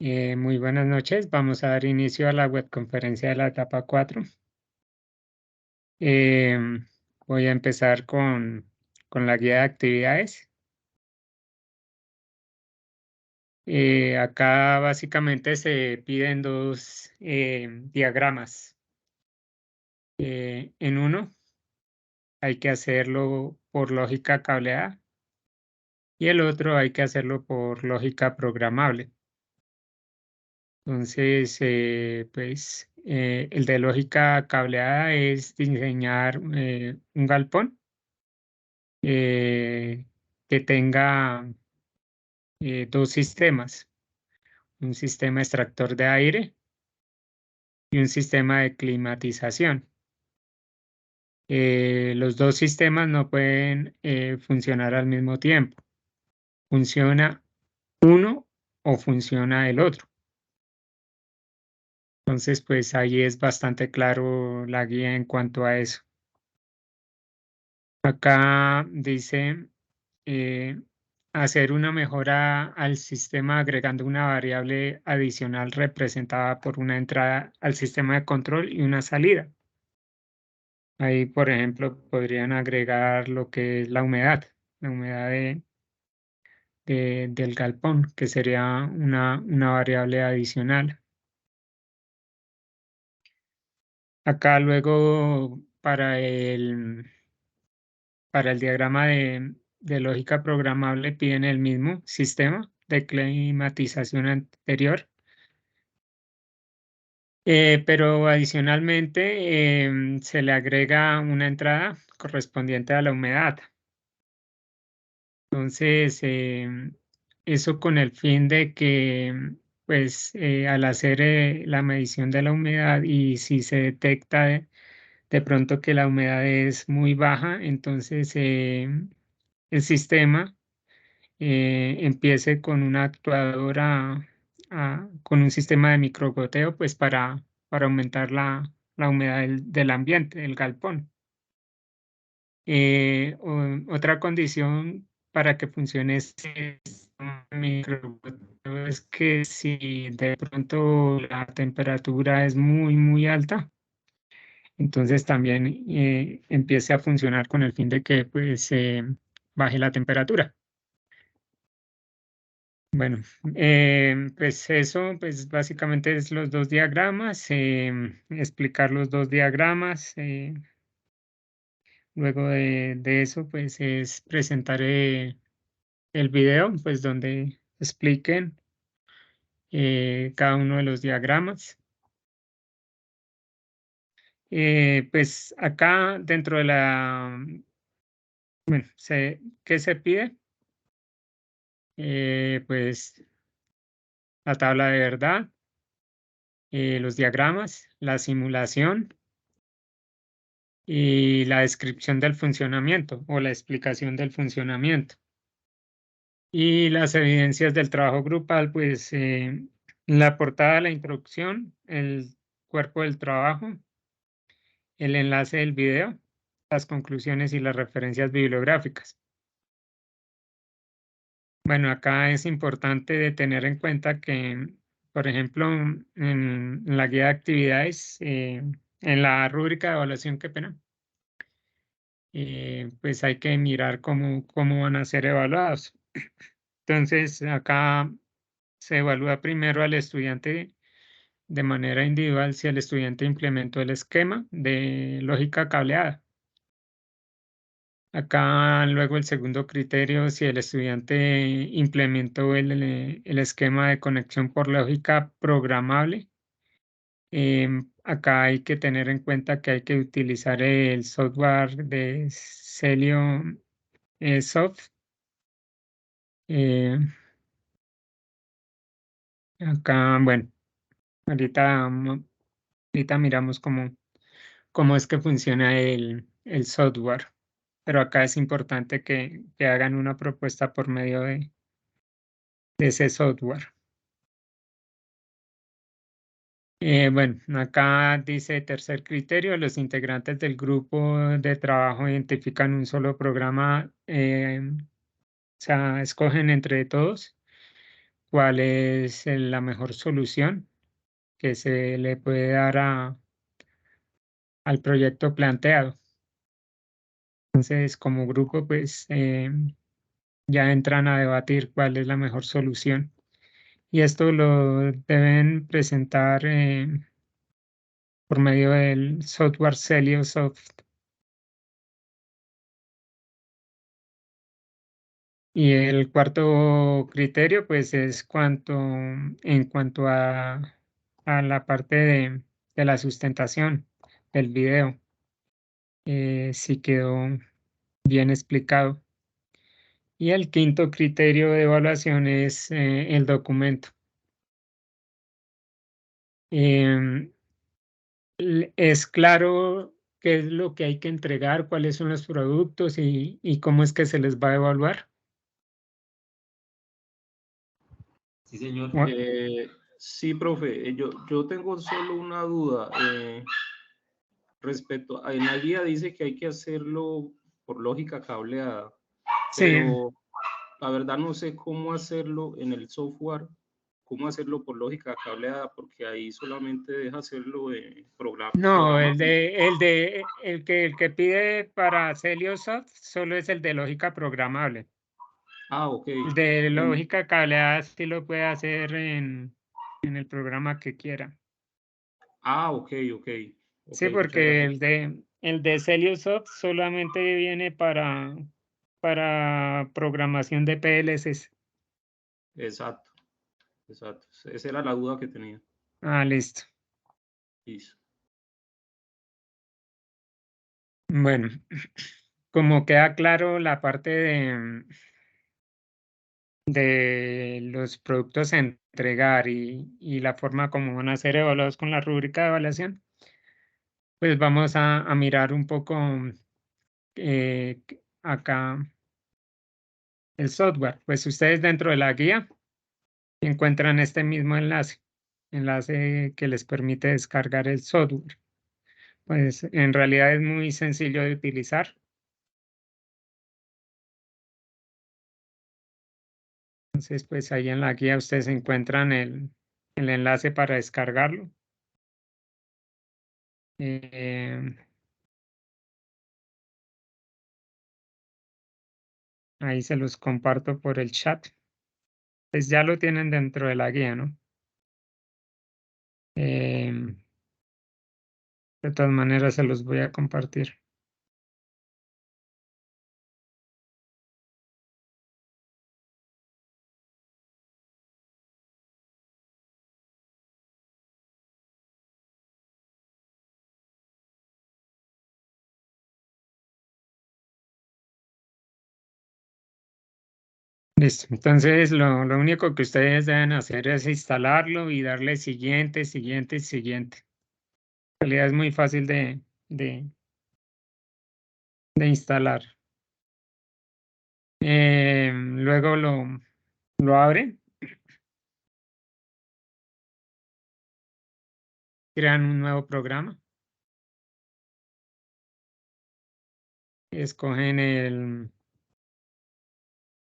Muy buenas noches. Vamos a dar inicio a la webconferencia de la etapa 4. Em, Voy a empezar con la guía de actividades. Acá básicamente se piden dos diagramas. En uno hay que hacerlo por lógica cableada y el otro hay que hacerlo por lógica programable. Entonces, el de lógica cableada es diseñar un galpón eh, que tenga dos sistemas, un sistema extractor de aire y un sistema de climatización. Los dos sistemas no pueden funcionar al mismo tiempo. Funciona uno o funciona el otro. Entonces, pues ahí es bastante claro la guía en cuanto a eso. Acá dice eh, hacer una mejora al sistema agregando una variable adicional representada por una entrada al sistema de control y una salida. Ahí, por ejemplo, podrían agregar lo que es la humedad del galpón, que sería una variable adicional. Acá luego para el diagrama de lógica programable piden el mismo sistema de climatización anterior, pero adicionalmente se le agrega una entrada correspondiente a la humedad. Entonces, eso con el fin de que, pues, al hacer la medición de la humedad y si se detecta de pronto que la humedad es muy baja, entonces el sistema empiece con una actuadora, con un sistema de microgoteo, pues para aumentar la humedad del ambiente, del galpón. Otra condición para que funcione este sistema de microgoteo es que si de pronto la temperatura es muy alta, entonces también empiece a funcionar con el fin de que pues baje la temperatura. Bueno, pues eso, pues básicamente es los dos diagramas, explicar los dos diagramas. Luego de eso, pues es presentar el video, pues donde expliquen cada uno de los diagramas. Pues acá dentro de bueno, ¿qué se pide? Pues la tabla de verdad, los diagramas, la simulación y la descripción del funcionamiento o la explicación del funcionamiento. Y las evidencias del trabajo grupal, pues la portada, la introducción, el cuerpo del trabajo, el enlace del video, las conclusiones y las referencias bibliográficas. Bueno, acá es importante de tener en cuenta que, por ejemplo, en la guía de actividades, en la rúbrica de evaluación, qué pena, pues hay que mirar cómo van a ser evaluados. Entonces, acá se evalúa primero al estudiante de manera individual si el estudiante implementó el esquema de lógica cableada. Acá luego el segundo criterio, si el estudiante implementó el esquema de conexión por lógica programable. Acá hay que tener en cuenta que hay que utilizar el software de Celio Soft. Eh, Acá, bueno, ahorita, ahorita miramos cómo es que funciona el software, pero acá es importante que hagan una propuesta por medio de ese software. Bueno, acá dice tercer criterio, los integrantes del grupo de trabajo identifican un solo programa, o sea, escogen entre todos cuál es la mejor solución que se le puede dar al proyecto planteado. Entonces, como grupo, pues ya entran a debatir cuál es la mejor solución. Y esto lo deben presentar por medio del software Celiosoft. Y el cuarto criterio, pues es en cuanto a la parte de la sustentación del video, si quedó bien explicado. Y el quinto criterio de evaluación es el documento. Em, es claro qué es lo que hay que entregar, cuáles son los productos y cómo es que se les va a evaluar. Sí, señor. Bueno, Sí, profe, yo tengo solo una duda respecto en la guía dice que hay que hacerlo por lógica cableada, sí, pero la verdad no sé cómo hacerlo en el software, cómo hacerlo por lógica cableada, porque ahí solamente deja hacerlo en no, programa. el que pide para Celiosoft solo es el de lógica programable. Ah, ok. El de En- lógica cableada sí lo puede hacer en el programa que quiera. ok, ok. Ok, Sí, muchas porque gracias. el de Celiosoft solamente viene para programación de PLCs. Exacto, exacto. Esa era la duda que tenía. Ah, listo. Listo. Bueno, como queda claro la parte de los productos a entregar y la forma como van a ser evaluados con la rúbrica de evaluación, pues vamos a mirar un poco acá el software. Pues ustedes dentro de la guía encuentran este mismo enlace que les permite descargar el software. Pues en realidad es muy sencillo de utilizar. Entonces, pues ahí en la guía ustedes encuentran el enlace para descargarlo. Eh, Ahí se los comparto por el chat. Pues ya lo tienen dentro de la guía, ¿no? De todas maneras se los voy a compartir. Listo. Entonces, lo único que ustedes deben hacer es instalarlo y darle siguiente, siguiente, siguiente. En realidad es muy fácil de, de instalar. Luego lo abren, crean un nuevo programa, escogen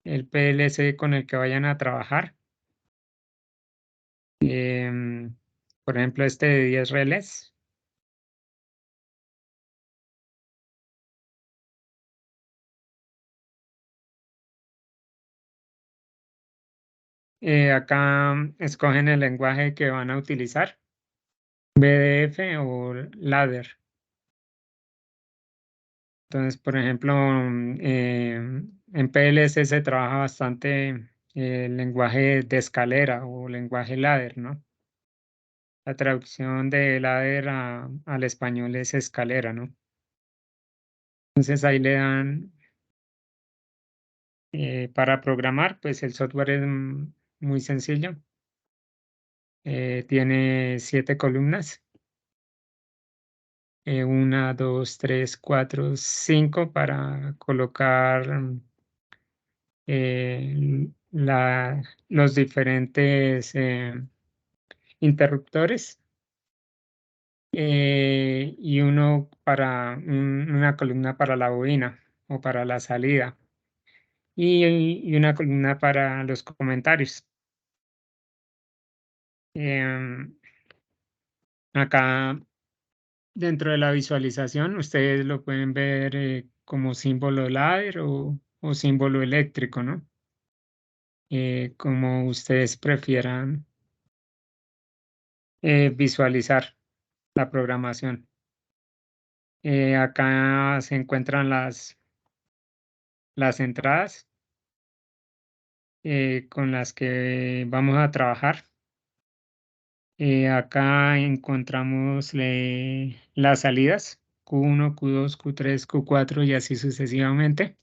el PLC con el que vayan a trabajar. Em, por ejemplo, este de 10 relés. Acá escogen el lenguaje que van a utilizar, BDF o Ladder. Entonces, por ejemplo, en PLC se trabaja bastante el lenguaje de escalera o lenguaje ladder, ¿no? La traducción de ladder al español es escalera, ¿no? Entonces ahí le dan para programar, pues el software es muy sencillo. Tiene 7 columnas. 1, 2, 3, 4, 5 para colocar los diferentes interruptores y uno para una columna para la bobina o para la salida y una columna para los comentarios. Em, Acá dentro de la visualización ustedes lo pueden ver como símbolo ladder o símbolo eléctrico, ¿no? Como ustedes prefieran visualizar la programación. Acá se encuentran las entradas con las que vamos a trabajar. Acá encontramos las salidas Q1, Q2, Q3, Q4 y así sucesivamente.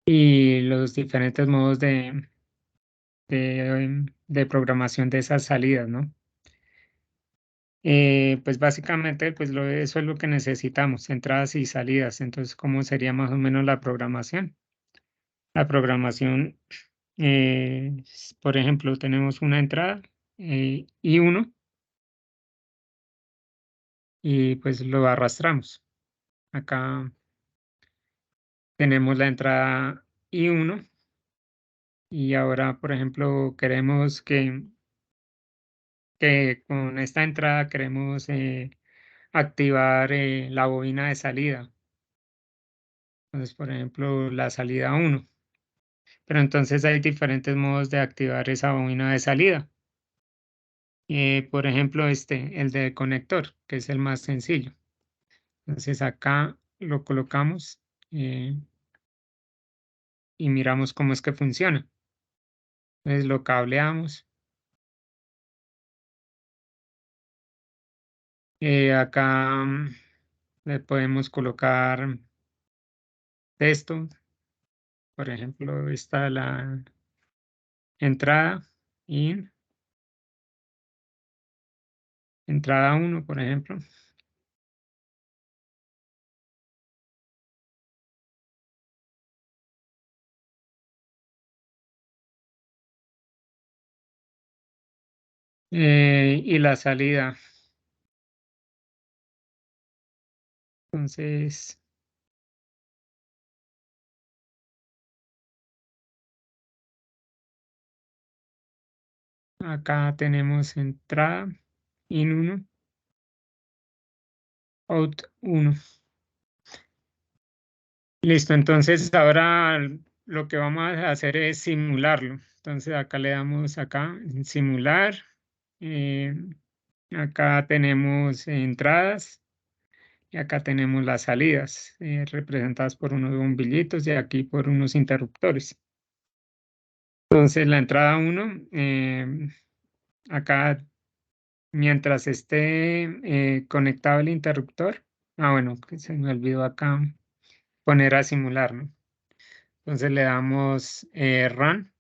Y los diferentes modos de programación de esas salidas, ¿no? Pues básicamente, pues eso es lo que necesitamos, entradas y salidas. Entonces, ¿cómo sería más o menos la programación? La programación, por ejemplo, tenemos una entrada I1 y pues lo arrastramos. Acá tenemos la entrada I1 y ahora, por ejemplo, queremos que con esta entrada queremos activar la bobina de salida. Entonces, por ejemplo, la salida 1. Pero entonces hay diferentes modos de activar esa bobina de salida. Por ejemplo, el de conector, que es el más sencillo. Entonces acá lo colocamos y miramos cómo es que funciona. Entonces lo cableamos. Acá le podemos colocar texto. Por ejemplo, está la entrada in, entrada 1, por ejemplo. Y la salida. Entonces, acá tenemos entrada in 1, out 1. Listo, entonces ahora lo que vamos a hacer es simularlo. Entonces acá le damos acá en simular. eh, Acá tenemos entradas y acá tenemos las salidas representadas por unos bombillitos y aquí por unos interruptores. Entonces la entrada 1, acá mientras esté conectado el interruptor, bueno, que se me olvidó acá poner a simular, ¿no? Entonces le damos Run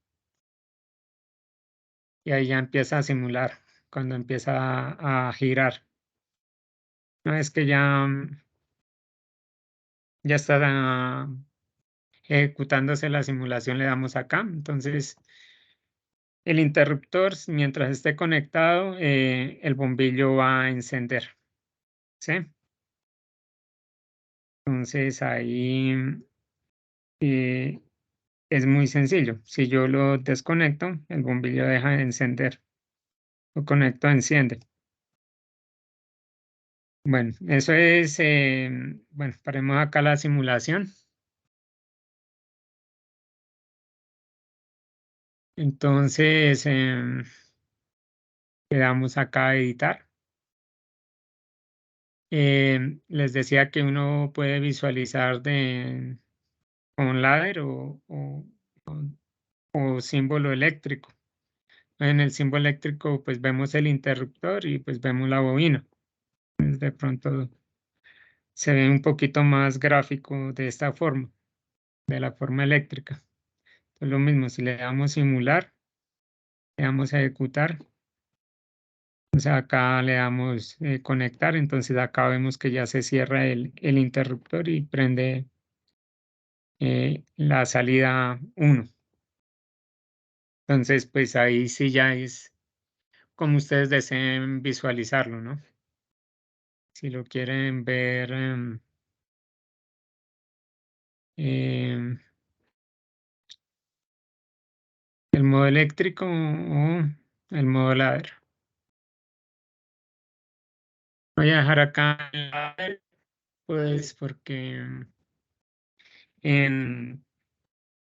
y ahí ya empieza a simular cuando empieza a girar. Una vez que ya está ejecutándose la simulación, le damos acá. Entonces el interruptor, mientras esté conectado, el bombillo va a encender, ¿sí? Entonces ahí eh, es muy sencillo. Si yo lo desconecto, el bombillo deja de encender. Lo conecto, enciende. Bueno, eso es, bueno, paremos acá la simulación. Entonces, le damos acá a editar. Les decía que uno puede visualizar con ladder o símbolo eléctrico. En el símbolo eléctrico, pues vemos el interruptor y pues vemos la bobina. Pues, de pronto se ve un poquito más gráfico de esta forma, de la forma eléctrica. Entonces, lo mismo, si le damos simular, le damos a ejecutar. Entonces acá le damos conectar, entonces acá vemos que ya se cierra el interruptor y prende la salida 1. Entonces pues ahí sí ya es como ustedes deseen visualizarlo, ¿no? Si lo quieren ver em, el modo eléctrico el modo ladder. Voy a dejar acá el ladder, pues porque en,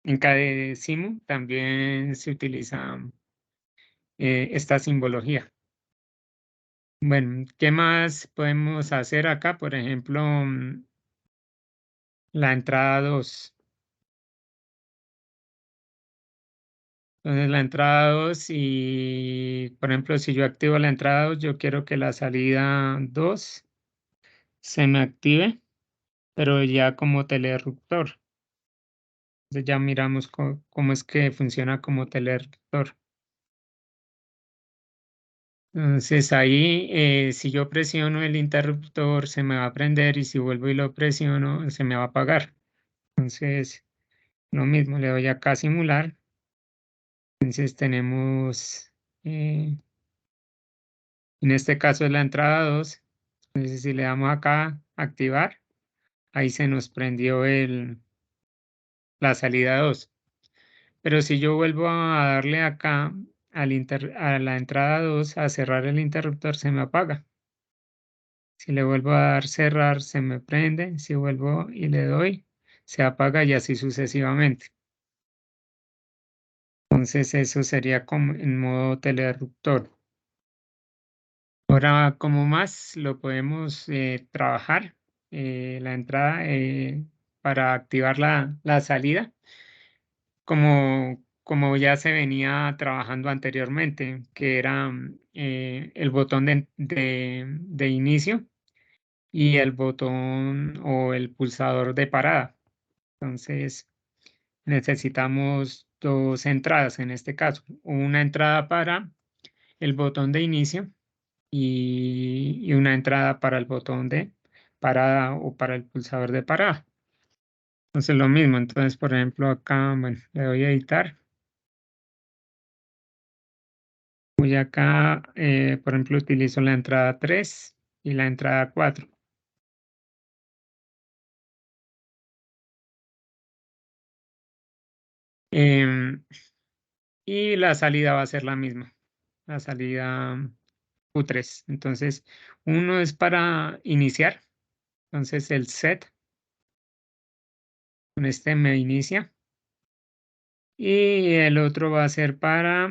en KDecimu también se utiliza esta simbología. Bueno, ¿qué más podemos hacer acá? Por ejemplo, la entrada 2. Entonces la entrada 2 y, por ejemplo, si yo activo la entrada 2, yo quiero que la salida 2 se me active, pero ya como telerruptor. Entonces ya miramos cómo es que funciona como telerruptor. Entonces ahí, si yo presiono el interruptor, se me va a prender y si vuelvo y lo presiono, se me va a apagar. Entonces, lo mismo, le doy acá a simular. Entonces tenemos, eh, en este caso es la entrada 2. Entonces si le damos acá activar, ahí se nos prendió la salida 2. Pero si yo vuelvo a darle acá a la entrada 2 a cerrar el interruptor, se me apaga. Si le vuelvo a dar cerrar, se me prende. Si vuelvo y le doy, se apaga y así sucesivamente. Entonces eso sería como en modo telerruptor. Ahora, como más lo podemos trabajar, la entrada para activar la salida, como ya se venía trabajando anteriormente, que era el botón de inicio y el botón o el pulsador de parada. Entonces, necesitamos dos entradas en este caso, una entrada para el botón de inicio y una entrada para el botón de parada o para el pulsador de parada. Entonces lo mismo, entonces por ejemplo acá, bueno, le doy a editar. Voy acá, por ejemplo, utilizo la entrada 3 y la entrada 4. Em, y la salida va a ser la misma, la salida Q3. Entonces, uno es para iniciar, entonces el set, con este me inicia. Y el otro va a ser para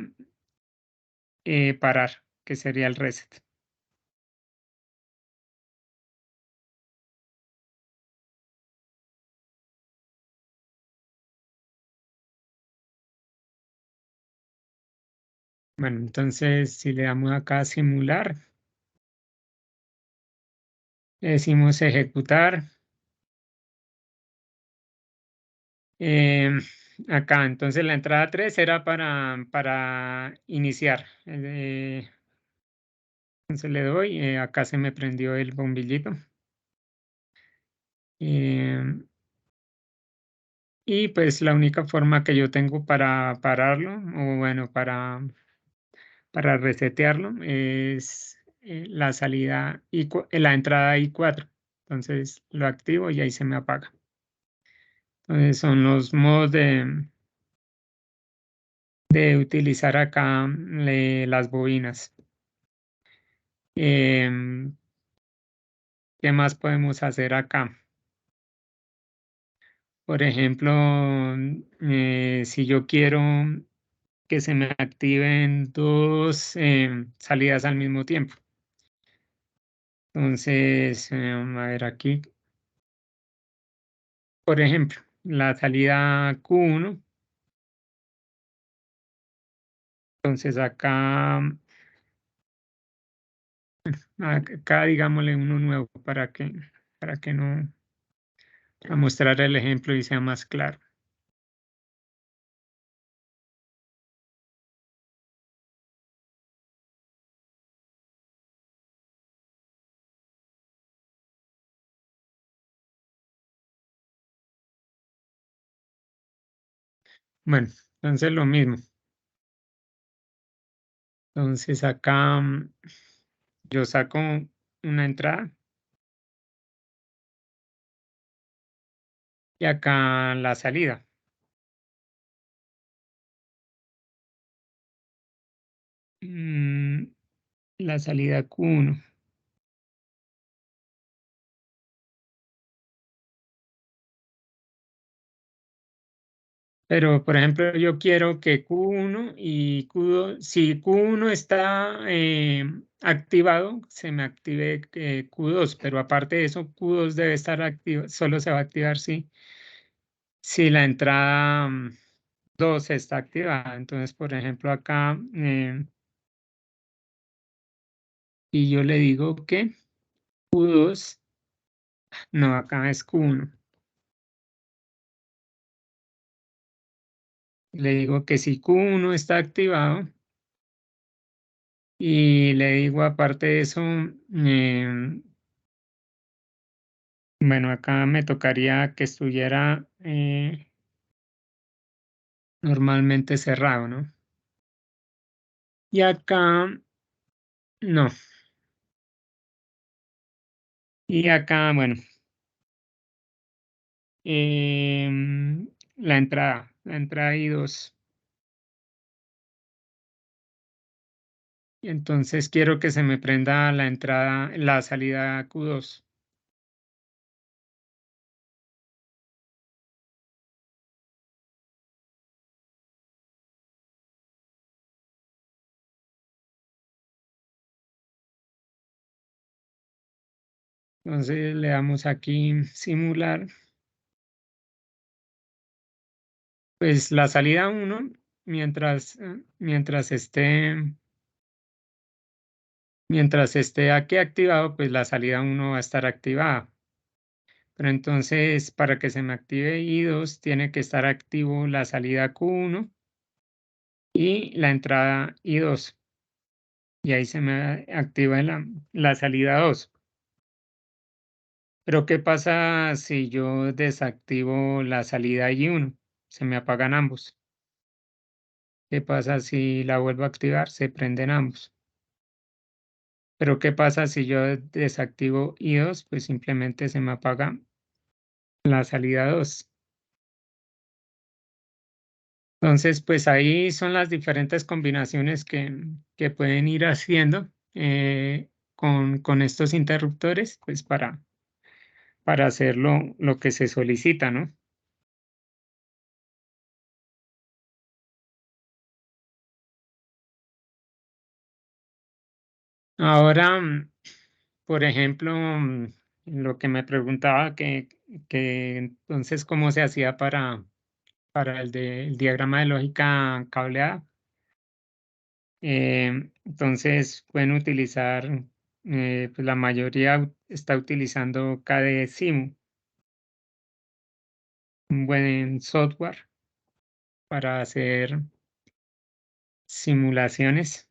parar, que sería el reset. Bueno, entonces si le damos acá a simular, le decimos ejecutar. em, Acá, entonces la entrada 3 era para iniciar. Entonces le doy, acá se me prendió el bombillito. em, y pues la única forma que yo tengo para pararlo, o bueno, para resetearlo, es la salida la entrada I4. Entonces lo activo y ahí se me apaga. Entonces son los modos de utilizar acá las bobinas. Em, ¿Qué más podemos hacer acá? Por ejemplo, si yo quiero que se me activen dos salidas al mismo tiempo. Entonces, a ver aquí, por ejemplo, la salida Q1. Entonces acá digámosle uno nuevo para que no, para mostrar el ejemplo y sea más claro. Bueno, entonces lo mismo. Entonces acá yo saco una entrada y acá la salida. la salida Q1. Pero, por ejemplo, yo quiero que Q1 y Q2, si Q1 está activado, se me active Q2, pero aparte de eso, Q2 debe estar activo, solo se va a activar si la entrada 2 está activada. Entonces, por ejemplo, acá, y yo le digo que Q2, no, acá es Q1. Le digo que si Q1 está activado, y le digo aparte de eso, bueno, acá me tocaría que estuviera normalmente cerrado, ¿no? Y acá no. Y acá, bueno, la entrada I2. Y entonces quiero que se me prenda la entrada, la salida Q2. Entonces le damos aquí simular. Pues la salida 1, mientras esté aquí activado, pues la salida 1 va a estar activada. Pero entonces, para que se me active I2, tiene que estar activo la salida Q1 y la entrada I2. Y ahí se me activa la salida 2. Pero ¿qué pasa si yo desactivo la salida I1? Se me apagan ambos. ¿Qué pasa si la vuelvo a activar? Se prenden ambos. Pero ¿qué pasa si yo desactivo I2? Pues simplemente se me apaga la salida 2. Entonces, pues ahí son las diferentes combinaciones que pueden ir haciendo con estos interruptores, pues para hacer lo que se solicita, ¿no? Ahora, por ejemplo, lo que me preguntaba que entonces cómo se hacía para el diagrama de lógica cableada. Entonces pueden utilizar, pues la mayoría está utilizando KDE-Simu, un buen software para hacer simulaciones.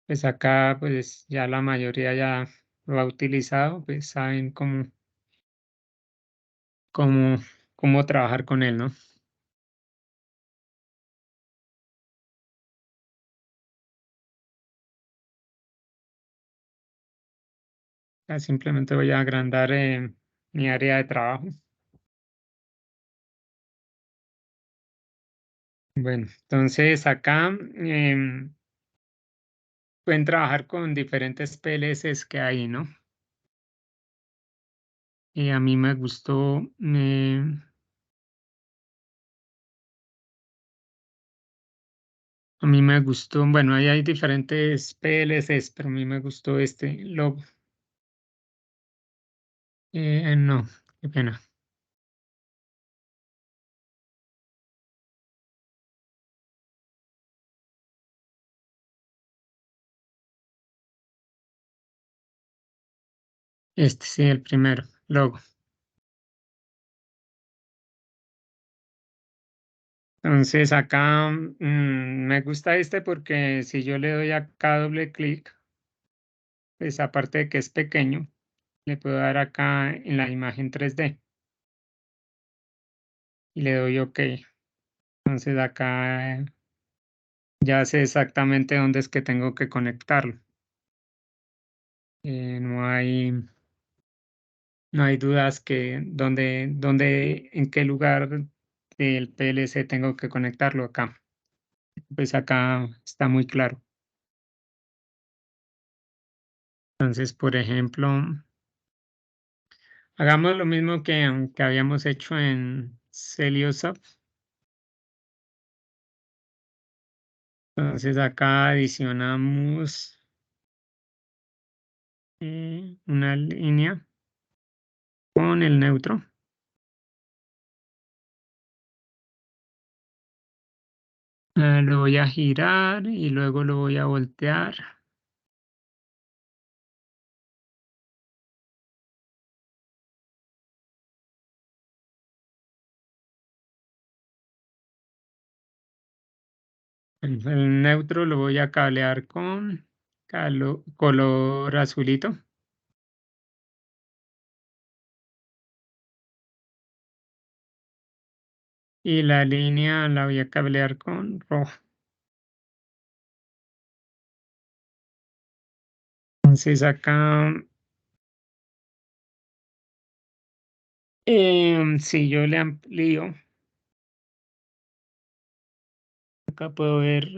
Pues acá pues ya la mayoría ya lo ha utilizado, pues saben cómo, cómo trabajar con él, ¿no? Ya simplemente voy a agrandar mi área de trabajo. Bueno, entonces acá pueden trabajar con diferentes PLCs que hay, ¿no? A mí me gustó, bueno, ahí hay diferentes PLCs, pero a mí me gustó este logo. No, qué pena. Este sí, el primero, logo. Entonces acá me gusta este porque si yo le doy acá doble clic, pues aparte de que es pequeño, le puedo dar acá en la imagen 3D y le doy OK. Entonces acá ya sé exactamente dónde es que tengo que conectarlo. No hay no hay dudas que en qué lugar del PLC tengo que conectarlo acá. Pues acá está muy claro. Entonces, por ejemplo, hagamos lo mismo que habíamos hecho en Celiosoft. Entonces acá adicionamos una línea con el neutro. Lo voy a girar y luego lo voy a voltear. El neutro lo voy a cablear con color azulito. Y la línea la voy a cablear con rojo. Entonces acá, si yo le amplío, acá puedo ver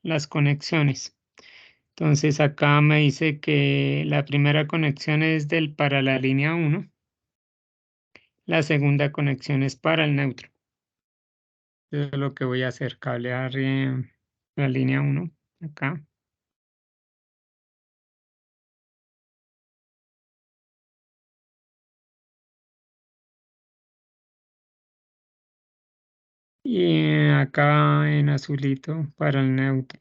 las conexiones. Entonces acá me dice que la primera conexión es para la línea 1, la segunda conexión es para el neutro. Eso es lo que voy a hacer, cablear la línea 1 acá. Y acá en azulito para el neutro.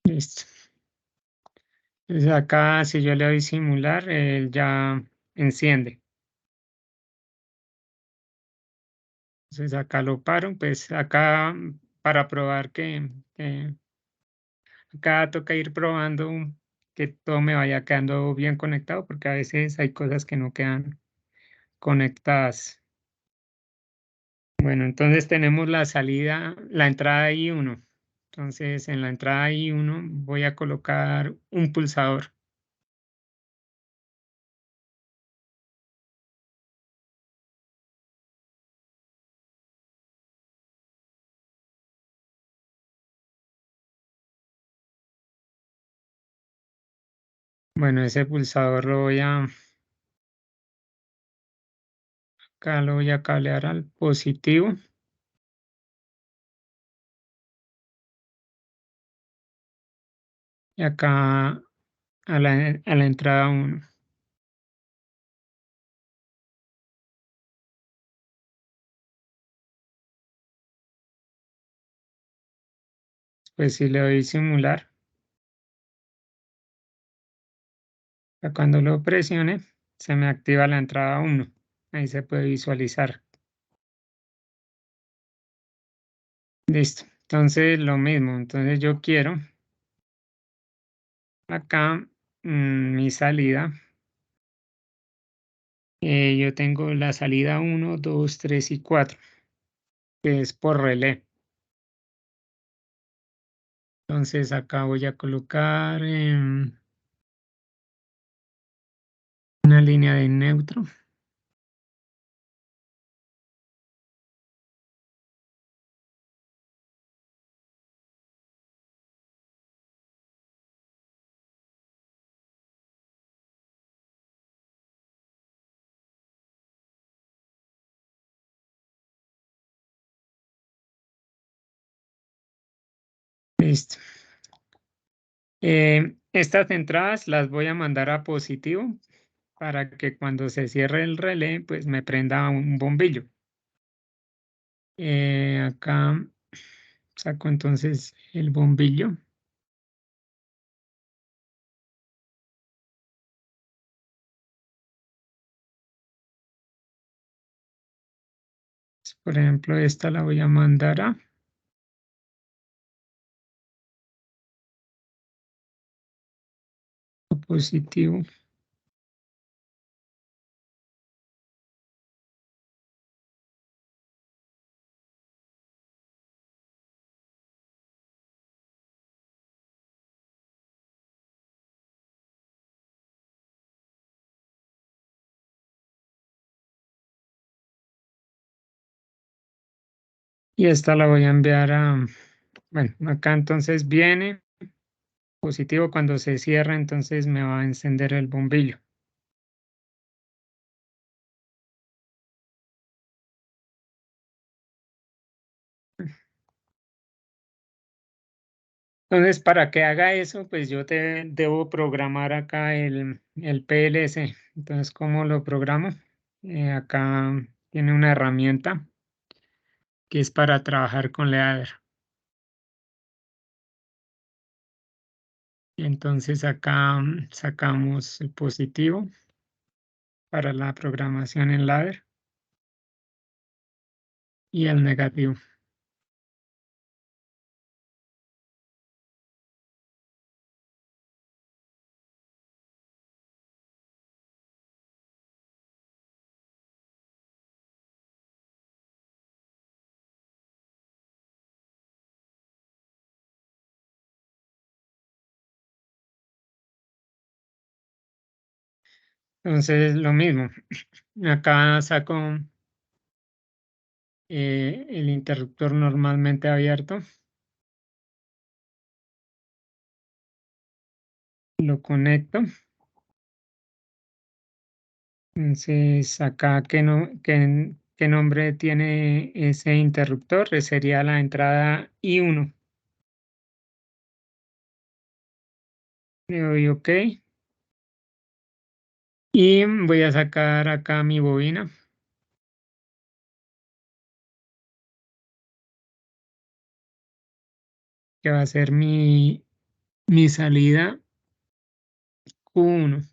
Listo. Entonces acá si yo le doy simular, él ya enciende. Entonces acá lo paro, pues acá para probar que acá toca ir probando que todo me vaya quedando bien conectado, porque a veces hay cosas que no quedan conectadas. Bueno, entonces tenemos la entrada I1. Entonces en la entrada I1 voy a colocar un pulsador. Bueno, ese pulsador acá lo voy a cablear al positivo. Y acá a la entrada 1. Pues si le doy simular, cuando lo presione, se me activa la entrada 1. Ahí se puede visualizar. Listo. Entonces lo mismo. Entonces yo quiero acá mi salida. Yo tengo la salida 1, 2, 3 y 4, que es por relé. Entonces acá voy a colocar una línea de neutro. Listo. Estas entradas las voy a mandar a positivo para que cuando se cierre el relé, pues me prenda un bombillo. Acá saco entonces el bombillo. Por ejemplo, esta la voy a mandar a positivo. Y esta la voy a enviar a, bueno, acá entonces viene positivo. Cuando se cierra, entonces me va a encender el bombillo. Entonces, para que haga eso, pues yo te debo programar acá el PLC. Entonces, ¿cómo lo programo? Acá tiene una herramienta que es para trabajar con Leader. Y entonces acá sacamos el positivo para la programación en Ladder y el negativo. Entonces, lo mismo. Acá saco el interruptor normalmente abierto. Lo conecto. Entonces, acá, ¿qué nombre tiene ese interruptor? Sería la entrada I1. Le doy OK. Y voy a sacar acá mi bobina, que va a ser mi salida Q1.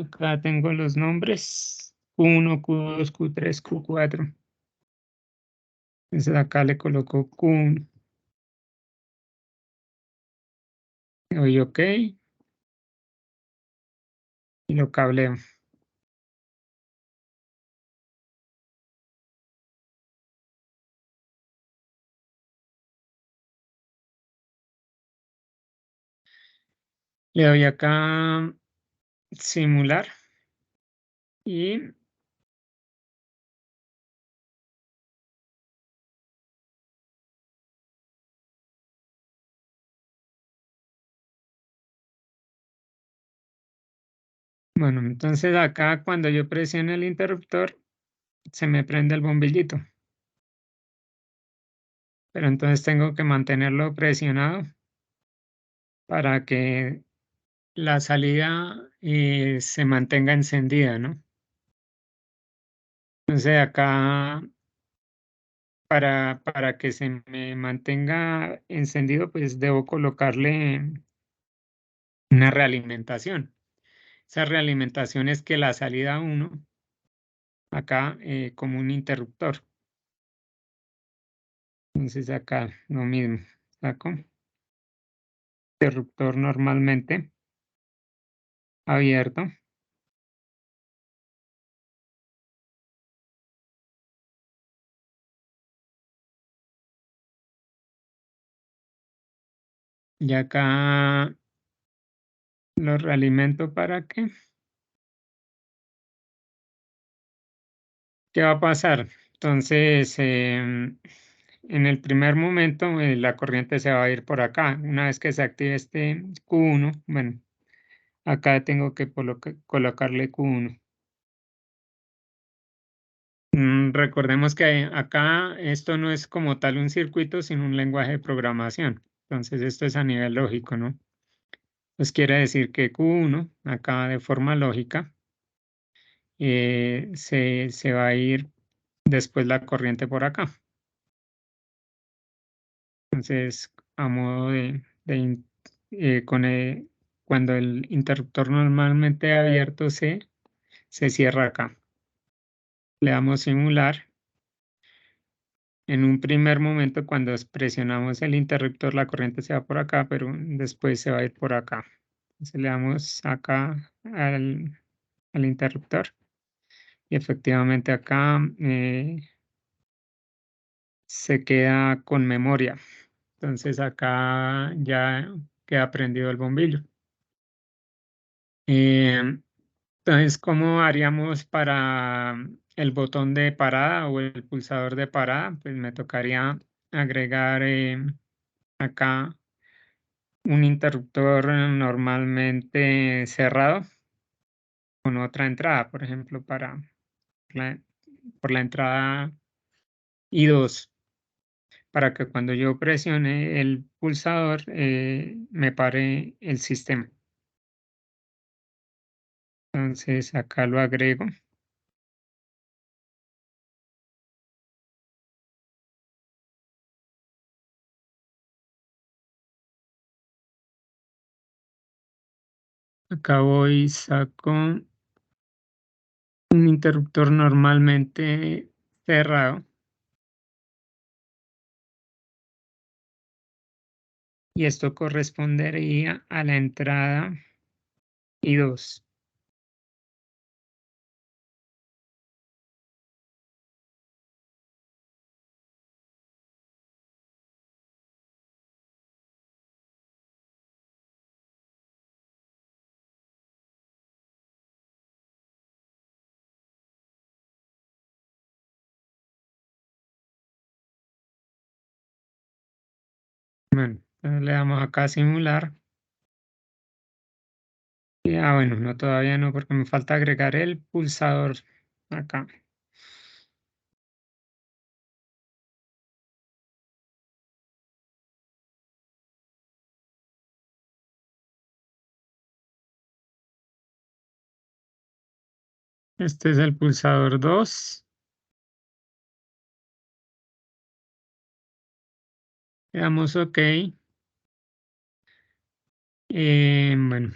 Acá tengo los nombres: Q1, Q2, Q3, Q4. Entonces acá le coloco Q1. Le doy OK y lo cableo. Le doy acá simular y bueno, entonces acá cuando yo presiono el interruptor se me prende el bombillito, pero entonces tengo que mantenerlo presionado para que la salida se mantenga encendida, ¿no? Entonces acá para que se me mantenga encendido, pues debo colocarle una realimentación. Esa realimentación es que la salida 1 acá como un interruptor. Entonces acá lo mismo, saco interruptor normalmente abierto. Y acá lo realimento para que, ¿qué va a pasar? Entonces, en el primer momento la corriente se va a ir por acá. Una vez que se active este Q1, bueno, acá tengo que colocarle Q1. Recordemos que acá esto no es como tal un circuito, sino un lenguaje de programación. Entonces esto es a nivel lógico, ¿no? Pues quiere decir que Q1, acá de forma lógica, se va a ir después la corriente por acá. Entonces, a modo cuando el interruptor normalmente abierto se cierra acá. Le damos simular. En un primer momento, cuando presionamos el interruptor, la corriente se va por acá, pero después se va a ir por acá. Entonces le damos acá al interruptor y efectivamente acá se queda con memoria. Entonces acá ya queda prendido el bombillo. Entonces, ¿cómo haríamos para el botón de parada o el pulsador de parada, pues me tocaría agregar acá un interruptor normalmente cerrado con otra entrada, por ejemplo, la, por la entrada I2, para que cuando yo presione el pulsador me pare el sistema. Entonces acá lo agrego. Acá voy, saco un interruptor normalmente cerrado y esto correspondería a la entrada I2. Bueno, entonces le damos acá a simular. Bueno, no, todavía no, porque me falta agregar el pulsador acá. Este es el pulsador 2. Le damos OK. Bueno,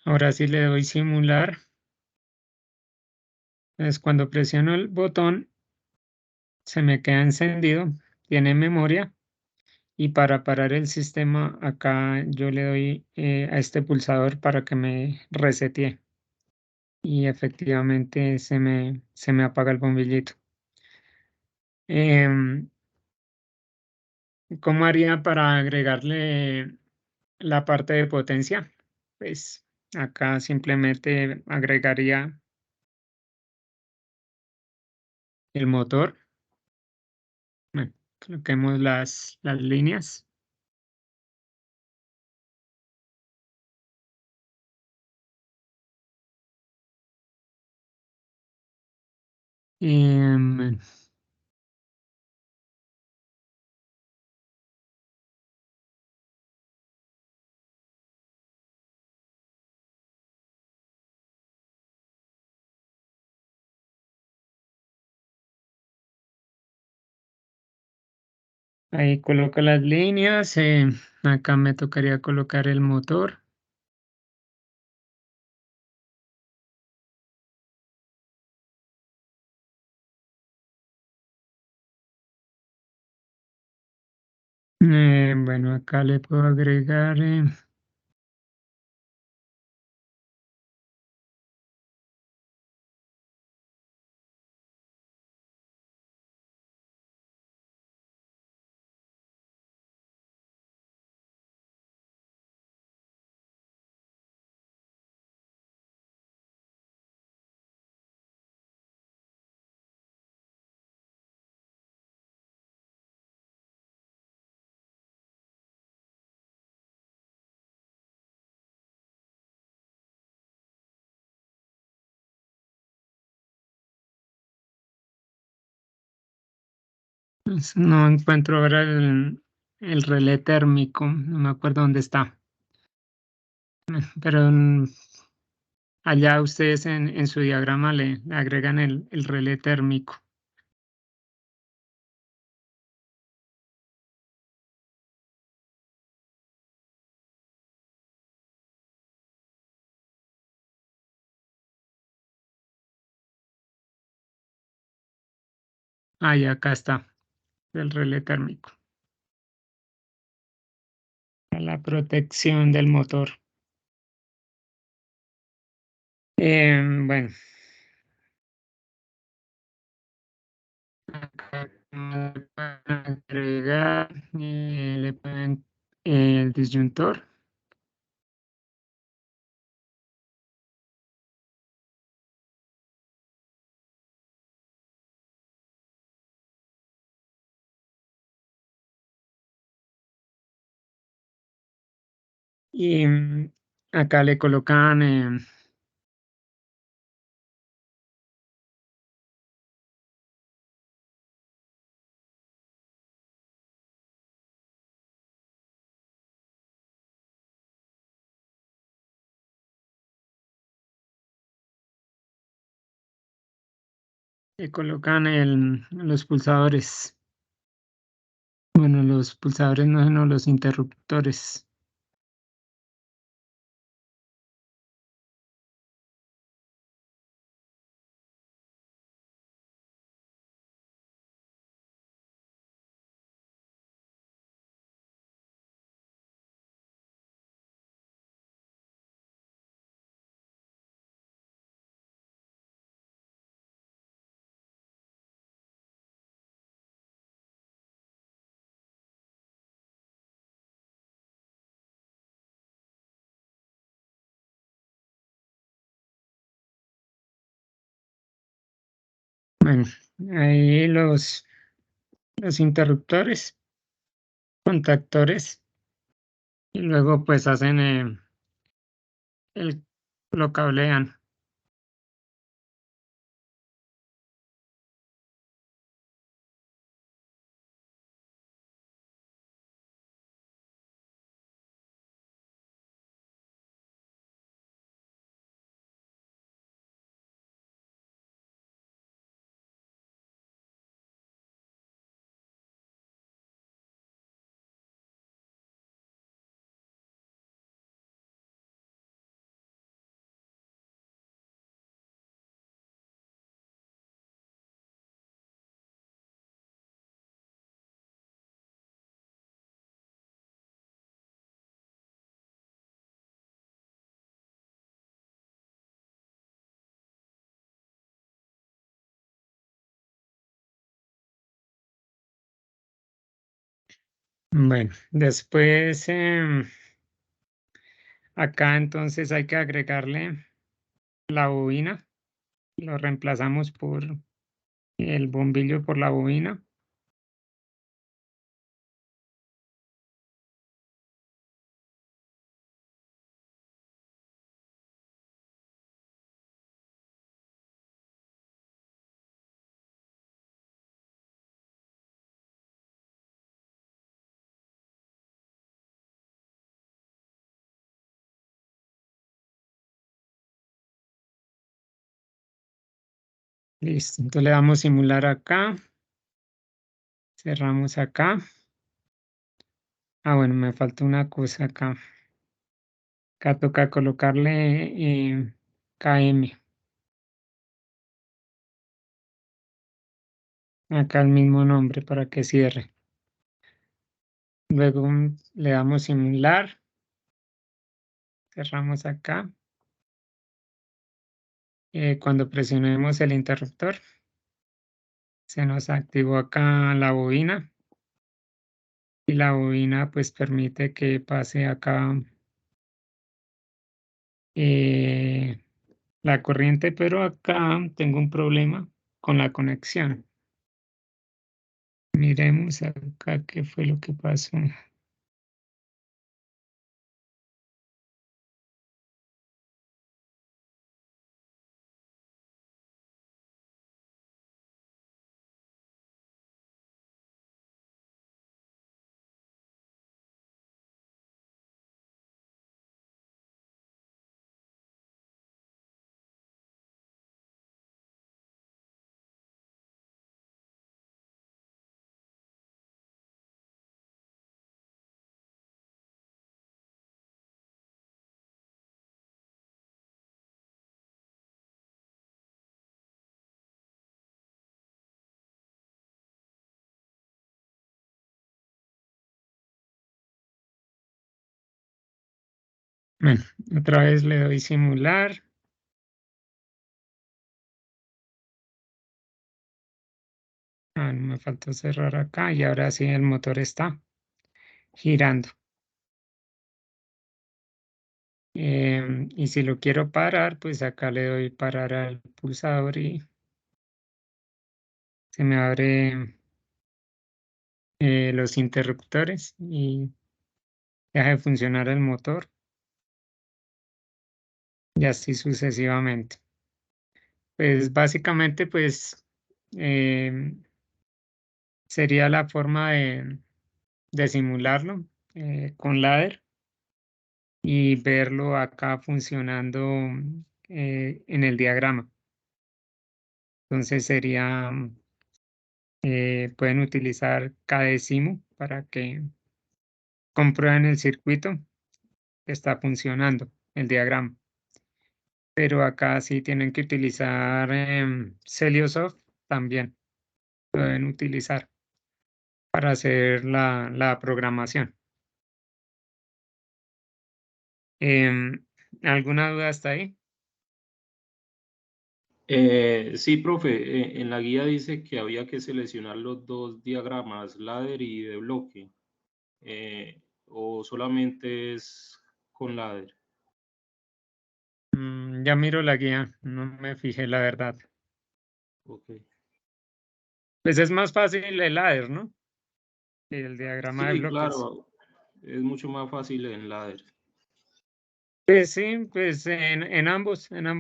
ahora sí le doy simular. Entonces, cuando presiono el botón, se me queda encendido, tiene memoria. Y para parar el sistema, acá yo le doy a este pulsador para que me resetee. Y efectivamente se me apaga el bombillito. Em, ¿Cómo haría para agregarle la parte de potencia? Pues acá simplemente agregaría el motor. Bueno, coloquemos las líneas. Em, Ahí coloco las líneas. Acá me tocaría colocar el motor. Bueno, acá le puedo agregar no encuentro ahora el relé térmico, no me acuerdo dónde está. Pero allá ustedes en su diagrama le agregan el relé térmico. Y acá está, el relé térmico. La protección del motor. Bueno, acá le pueden agregar, le pueden el disyuntor y acá le colocan los pulsadores. Bueno, los pulsadores no, sino los interruptores. Bueno, ahí los interruptores, contactores, y luego pues hacen el, lo cablean. Bueno, después acá entonces hay que agregarle la bobina. Lo reemplazamos por el bombillo por la bobina. Listo. Entonces le damos simular acá. Cerramos acá. Ah, bueno, me falta una cosa acá. Acá toca colocarle KM. Acá el mismo nombre para que cierre. Luego le damos simular. Cerramos acá. Cuando presionemos el interruptor, se nos activó acá la bobina. Y la bobina pues permite que pase acá eh, la corriente, pero acá tengo un problema con la conexión. Miremos acá qué fue lo que pasó. Bueno, otra vez le doy simular. Ah, no me faltó cerrar acá y ahora sí el motor está girando. Y si lo quiero parar, pues acá le doy parar al pulsador y se me abre los interruptores y deja de funcionar el motor y así sucesivamente. Pues básicamente pues em, sería la forma de simularlo con ladder y verlo acá funcionando en el diagrama. Entonces sería, pueden utilizar KDecimu para que comprueben el circuito que está funcionando, el diagrama. Pero acá sí tienen que utilizar Celiosoft también, lo deben utilizar para hacer la programación. Em, ¿Alguna duda hasta ahí? Sí, profe, en la guía dice que había que seleccionar los dos diagramas, ladder y de bloque, o solamente es con ladder. Ya miro la guía, no me fijé la verdad. Ok. Pues es más fácil el ladder, ¿no? Que el diagrama de Sí, bloques. claro, es mucho más fácil en ladder. Pues sí, pues en ambos se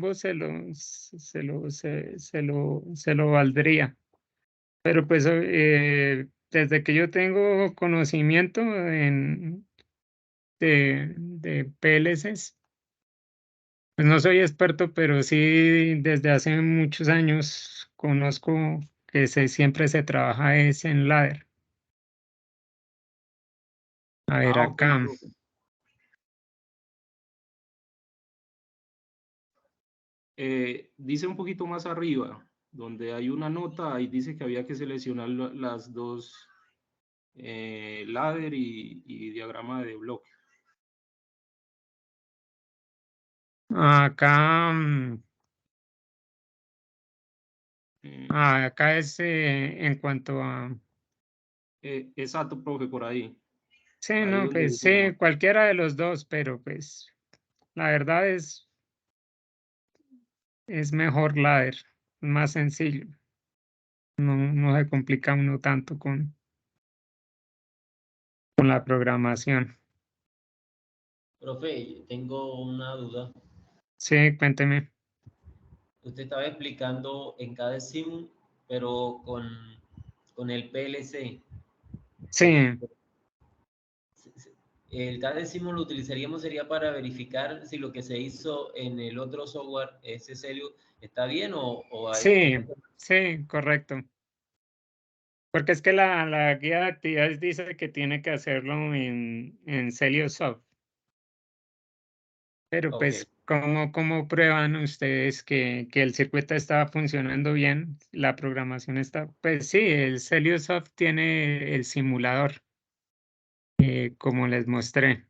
lo valdría. Pero pues desde que yo tengo conocimiento de PLCs, pues no soy experto, pero sí desde hace muchos años conozco que siempre se trabaja es en ladder. A ver Ah, ok, acá. profe. Dice un poquito más arriba, donde hay una nota, ahí dice que había que seleccionar las dos, ladder y diagrama de bloque. Acá, Eh, acá es en cuanto a... exacto, profe, por ahí. Sí, Ahí no, donde pues dice la sí, nota. cualquiera de los dos, pero pues la verdad es mejor ladder, más sencillo. No se complica uno tanto con la programación. Profe, tengo una duda. Sí, cuénteme. Usted estaba explicando en cada SIM, pero con el PLC. Eh, Sí, el cada SIM lo utilizaríamos sería para verificar si lo que se hizo en el otro software, ese serio, está bien o hay, sí, tiene que... sí, correcto. Porque es que la guía de actividades dice que tiene que hacerlo en Celiosoft. Pero Ok, pues, ¿cómo prueban ustedes que el circuito está funcionando bien? La programación está, pues sí, el Celiosoft tiene el simulador, como les mostré,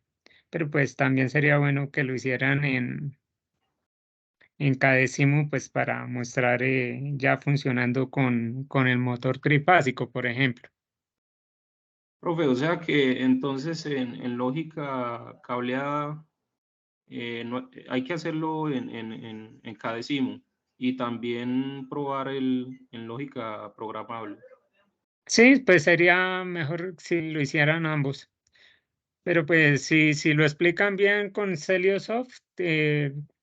pero pues también sería bueno que lo hicieran en Cadecimu, pues para mostrar ya funcionando con el motor trifásico, por ejemplo. Profe, o sea que entonces en lógica cableada hay que hacerlo en cada decimo y también probar en lógica programable. Sí, pues sería mejor si lo hicieran ambos. Pero pues si lo explican bien con Celiosoft,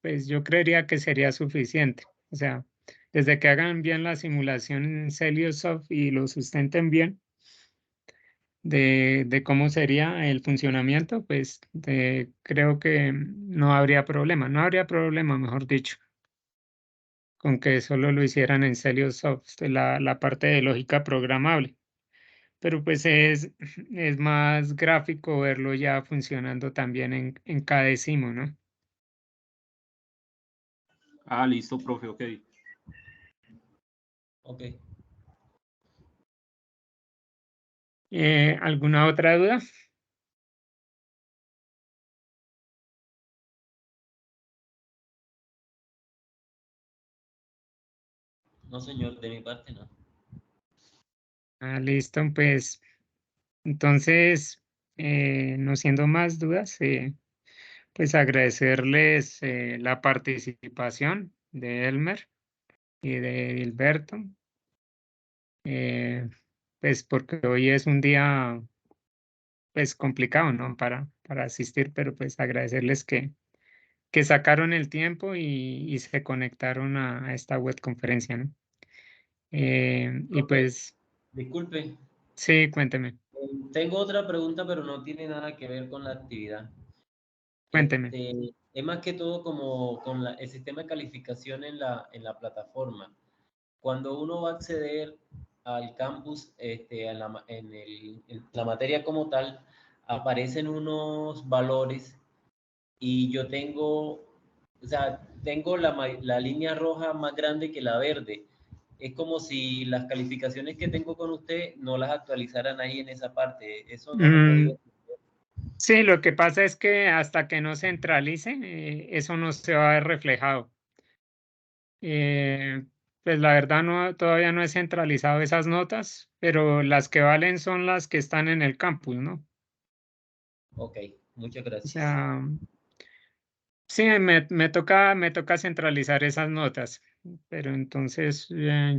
pues yo creería que sería suficiente. O sea, desde que hagan bien la simulación en Celiosoft y lo sustenten bien de cómo sería el funcionamiento, pues creo que no habría problema. No habría problema, mejor dicho, con que solo lo hicieran en Celiosoft, la parte de lógica programable. Pero pues es más gráfico verlo ya funcionando también en cada décimo, ¿no? Ah, listo, profe, ok. ok. ¿Alguna otra duda? No, señor, de mi parte no. Listo, pues entonces, no siendo más dudas, pues agradecerles la participación de Elmer y de Gilberto, eh, pues porque hoy es un día pues complicado, ¿no? Para asistir, pero pues agradecerles que sacaron el tiempo y se conectaron a esta web conferencia, ¿no? Y Profe, pues, disculpe, sí, cuénteme, tengo otra pregunta, pero no tiene nada que ver con la actividad. cuénteme. Es más que todo como con el sistema de calificación en la plataforma. Cuando uno va a acceder al campus, en la materia como tal, aparecen unos valores y yo tengo, o sea, tengo la línea roja más grande que la verde. Es como si las calificaciones que tengo con usted no las actualizaran ahí en esa parte. Eso no lo Mm, podía. sí, lo que pasa es que hasta que no centralice, eso no se va a ver reflejado. Eh, pues la verdad no, todavía no he centralizado esas notas, pero las que valen son las que están en el campus, ¿no? Ok, muchas O gracias. sea, sí, me toca centralizar esas notas, pero entonces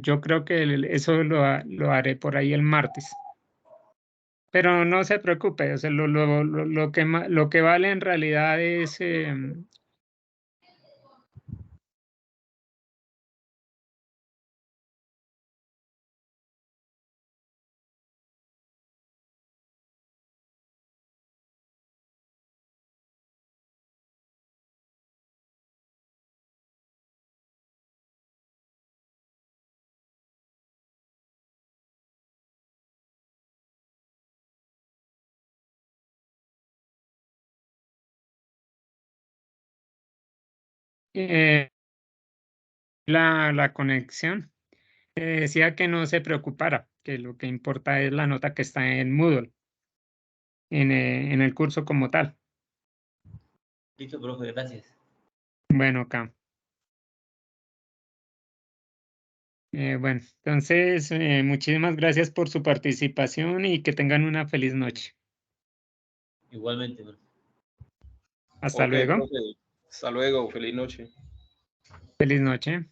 yo creo que eso lo haré por ahí el martes. Pero no se preocupe, o sea, lo que vale en realidad es eh, la conexión. Decía que no se preocupara, que lo que importa es la nota que está en Moodle, en el curso como tal. Listo, profe, gracias. Bueno, acá. Bueno, entonces, muchísimas gracias por su participación y que tengan una feliz noche. Igualmente, profe. Hasta Ok, luego. profe. Hasta luego. Feliz noche. Feliz noche.